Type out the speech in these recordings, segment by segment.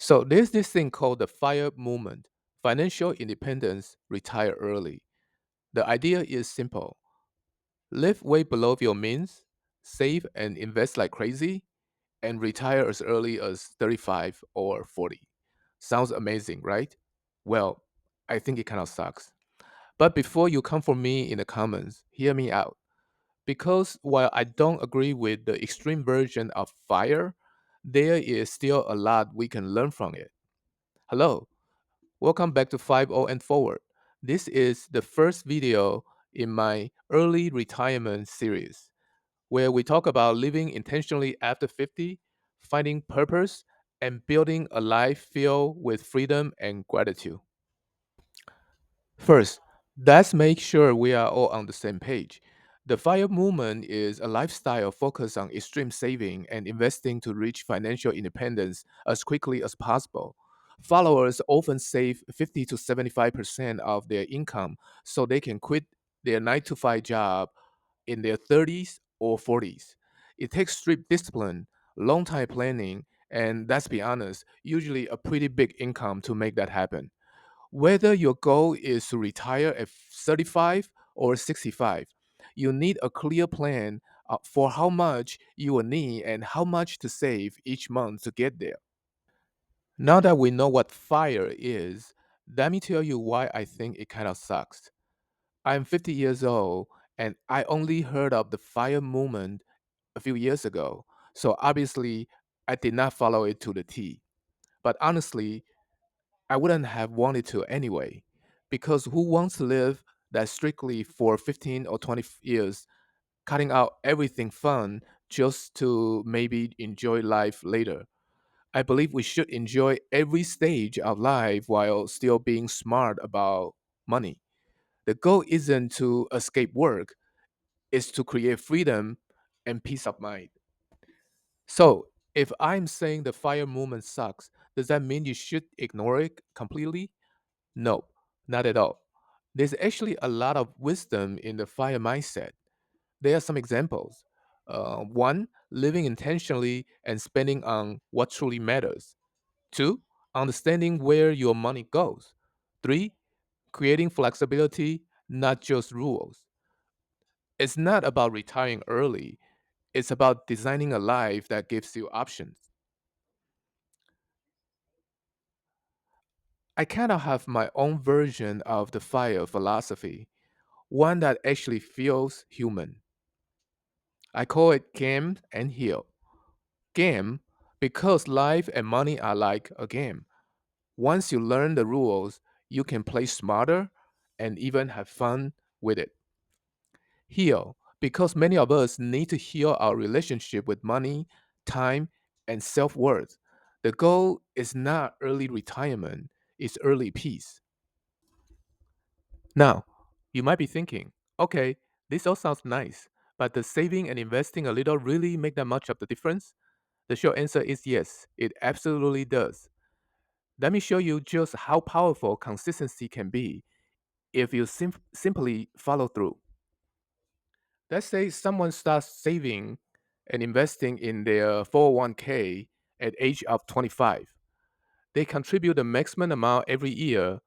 So there's this thing called the FIRE movement, financial independence, retire early. The idea is simple. Live way below your means, save and invest like crazy, and retire as early as 35 or 40. Sounds amazing, right? Well, I think it kind of sucks. But before you come for me in the comments, hear me out. Because while I don't agree with the extreme version of FIRE, there is still a lot we can learn from it. Hello, welcome back to 50 and Forward. This is the first video in my early retirement series, where we talk about living intentionally after 50, finding purpose, and building a life filled with freedom and gratitude. First, let's make sure we are all on the same page. The FIRE movement is a lifestyle focused on extreme saving and investing to reach financial independence as quickly as possible. Followers often save 50 to 75% of their income so they can quit their 9 to 5 job in their 30s or 40s. It takes strict discipline, long time planning, and let's be honest, usually a pretty big income to make that happen. Whether your goal is to retire at 35 or 65, you need a clear plan for how much you will need and how much to save each month to get there. Now that we know what FIRE is, let me tell you why I think it kind of sucks. I'm 50 years old and I only heard of the FIRE movement a few years ago, so obviously I did not follow it to the T. But honestly, I wouldn't have wanted to anyway, because who wants to live that strictly for 15 or 20 years, cutting out everything fun just to maybe enjoy life later? I believe we should enjoy every stage of life while still being smart about money. The goal isn't to escape work, it's to create freedom and peace of mind. So, if I'm saying the FIRE movement sucks, does that mean you should ignore it completely? No, not at all. There's actually a lot of wisdom in the FIRE mindset. There are some examples. One, living intentionally and spending on what truly matters. Two, understanding where your money goes. Three, creating flexibility, not just rules. It's not about retiring early, it's about designing a life that gives you options. I kind of have my own version of the FIRE philosophy, one that actually feels human. I call it game and heal. Game because life and money are like a game. Once you learn the rules, you can play smarter and even have fun with it. Heal because many of us need to heal our relationship with money, time, and self worth. The goal is not early retirement, it's early peace. Now, you might be thinking, okay, this all sounds nice, but does saving and investing a little really make that much of the difference? The short answer is yes, it absolutely does. Let me show you just how powerful consistency can be if you simply follow through. Let's say someone starts saving and investing in their 401k at age of 25. They contribute the maximum amount every year.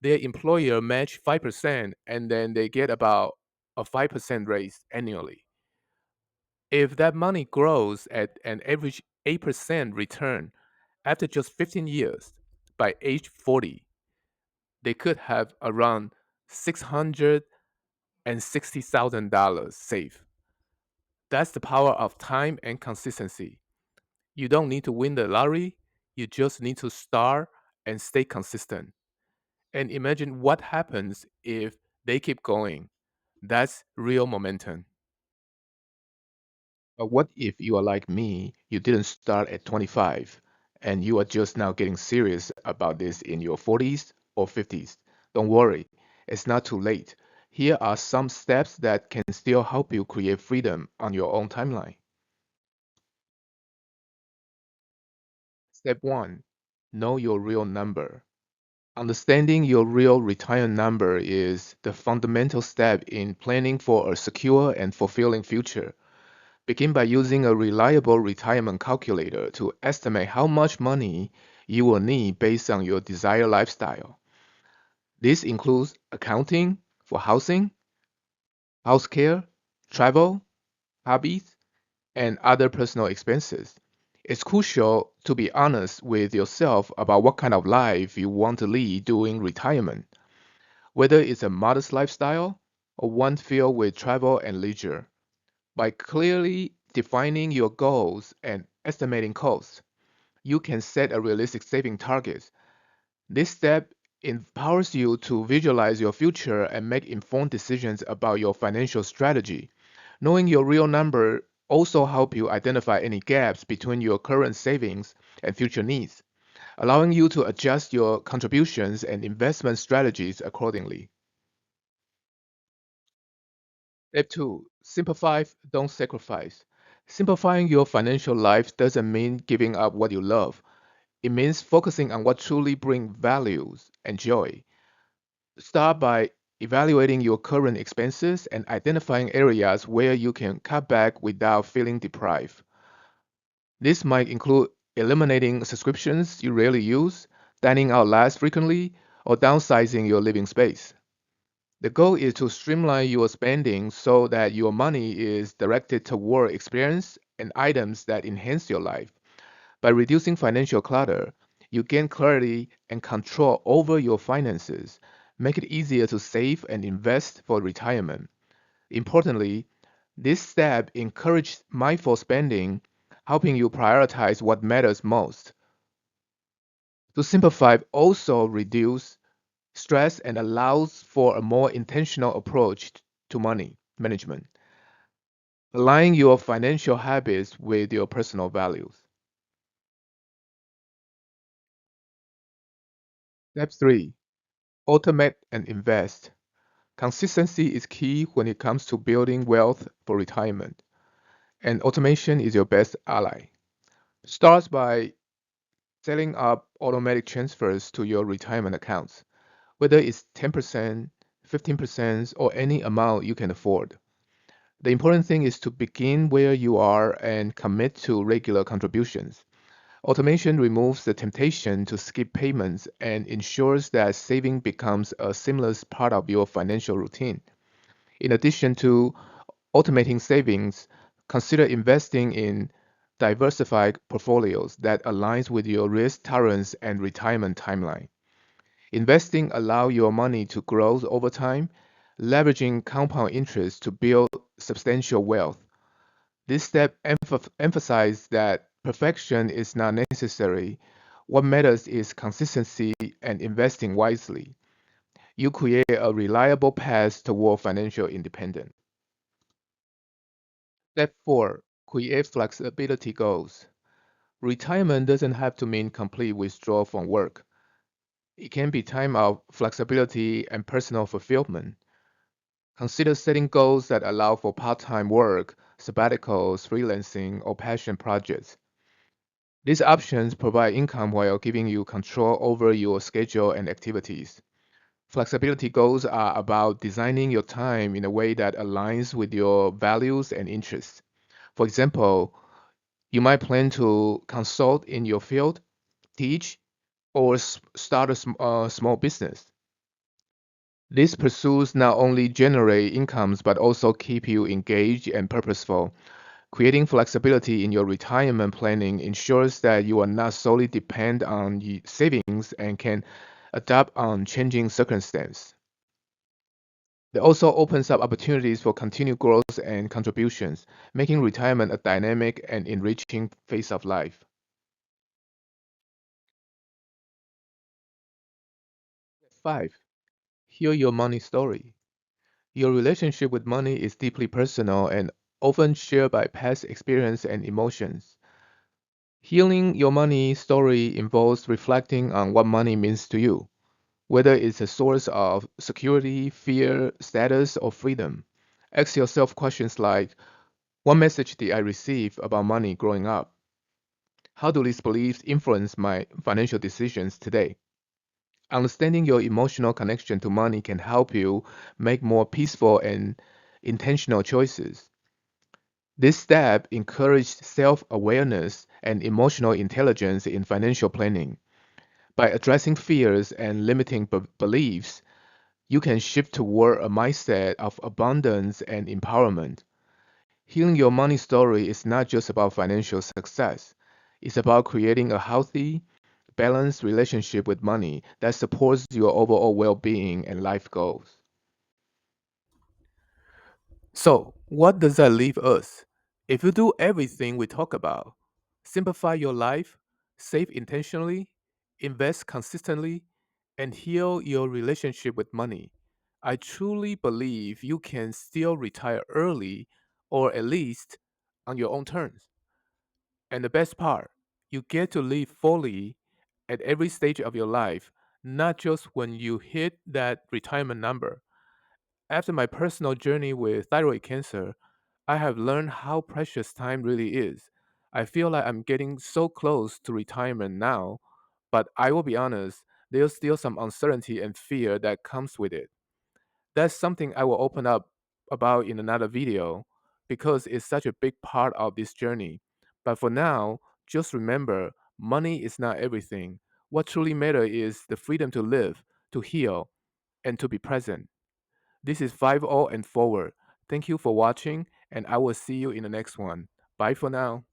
Their employer match 5% and then they get about a 5% raise annually. If that money grows at an average 8% return after just 15 years, by age 40, they could have around $660,000 saved. That's the power of time and consistency. You don't need to win the lottery, you just need to start and stay consistent. And imagine what happens if they keep going. That's real momentum. But what if you are like me, you didn't start at 25 and you are just now getting serious about this in your 40s or 50s? Don't worry, it's not too late. Here are some steps that can still help you create freedom on your own timeline. Step 1, know your real number. Understanding your real retirement number is the fundamental step in planning for a secure and fulfilling future. Begin by using a reliable retirement calculator to estimate how much money you will need based on your desired lifestyle. This includes accounting for housing, house care, travel, hobbies, and other personal expenses. It's crucial to be honest with yourself about what kind of life you want to lead during retirement, whether it's a modest lifestyle or one filled with travel and leisure. By clearly defining your goals and estimating costs, you can set a realistic saving target. This step empowers you to visualize your future and make informed decisions about your financial strategy. Knowing your real number also help you identify any gaps between your current savings and future needs, allowing you to adjust your contributions and investment strategies accordingly. Step 2. Simplify, don't sacrifice. Simplifying your financial life doesn't mean giving up what you love. It means focusing on what truly brings values and joy. Start by evaluating your current expenses and identifying areas where you can cut back without feeling deprived. This might include eliminating subscriptions you rarely use, dining out less frequently, or downsizing your living space. The goal is to streamline your spending so that your money is directed toward experience and items that enhance your life. By reducing financial clutter, you gain clarity and control over your finances, make it easier to save and invest for retirement. Importantly, this step encourages mindful spending, helping you prioritize what matters most. To simplify also reduce stress and allows for a more intentional approach to money management, aligning your financial habits with your personal values. Step 3. Automate and invest. Consistency is key when it comes to building wealth for retirement, and automation is your best ally. Start by setting up automatic transfers to your retirement accounts, whether it's 10%, 15%, or any amount you can afford. The important thing is to begin where you are and commit to regular contributions. Automation removes the temptation to skip payments and ensures that saving becomes a seamless part of your financial routine. In addition to automating savings, consider investing in diversified portfolios that aligns with your risk tolerance and retirement timeline. Investing allow your money to grow over time, leveraging compound interest to build substantial wealth. This step emphasizes that perfection is not necessary. What matters is consistency and investing wisely. You create a reliable path toward financial independence. Step 4. Create flexibility goals. Retirement doesn't have to mean complete withdrawal from work. It can be time of flexibility and personal fulfillment. Consider setting goals that allow for part-time work, sabbaticals, freelancing, or passion projects. These options provide income while giving you control over your schedule and activities. Flexibility goals are about designing your time in a way that aligns with your values and interests. For example, you might plan to consult in your field, teach, or start a small business. These pursuits not only generate incomes but also keep you engaged and purposeful. Creating flexibility in your retirement planning ensures that you are not solely dependent on savings and can adapt on changing circumstances. It also opens up opportunities for continued growth and contributions, making retirement a dynamic and enriching phase of life. 5. Hear your money story. Your relationship with money is deeply personal and often shared by past experience and emotions. Healing your money story involves reflecting on what money means to you, whether it's a source of security, fear, status, or freedom. Ask yourself questions like, what message did I receive about money growing up? How do these beliefs influence my financial decisions today? Understanding your emotional connection to money can help you make more peaceful and intentional choices. This step encourages self awareness and emotional intelligence in financial planning. By addressing fears and limiting beliefs, you can shift toward a mindset of abundance and empowerment. Healing your money story is not just about financial success, it's about creating a healthy, balanced relationship with money that supports your overall well being and life goals. So, what does that leave us? If you do everything we talk about, simplify your life, save intentionally, invest consistently, and heal your relationship with money, I truly believe you can still retire early or at least on your own terms. And the best part, you get to live fully at every stage of your life, not just when you hit that retirement number. After my personal journey with thyroid cancer, I have learned how precious time really is. I feel like I'm getting so close to retirement now, but I will be honest, there's still some uncertainty and fear that comes with it. That's something I will open up about in another video because it's such a big part of this journey. But for now, just remember money is not everything. What truly matters is the freedom to live, to heal, and to be present. This is 50 and forward. Thank you for watching, and I will see you in the next one. Bye for now.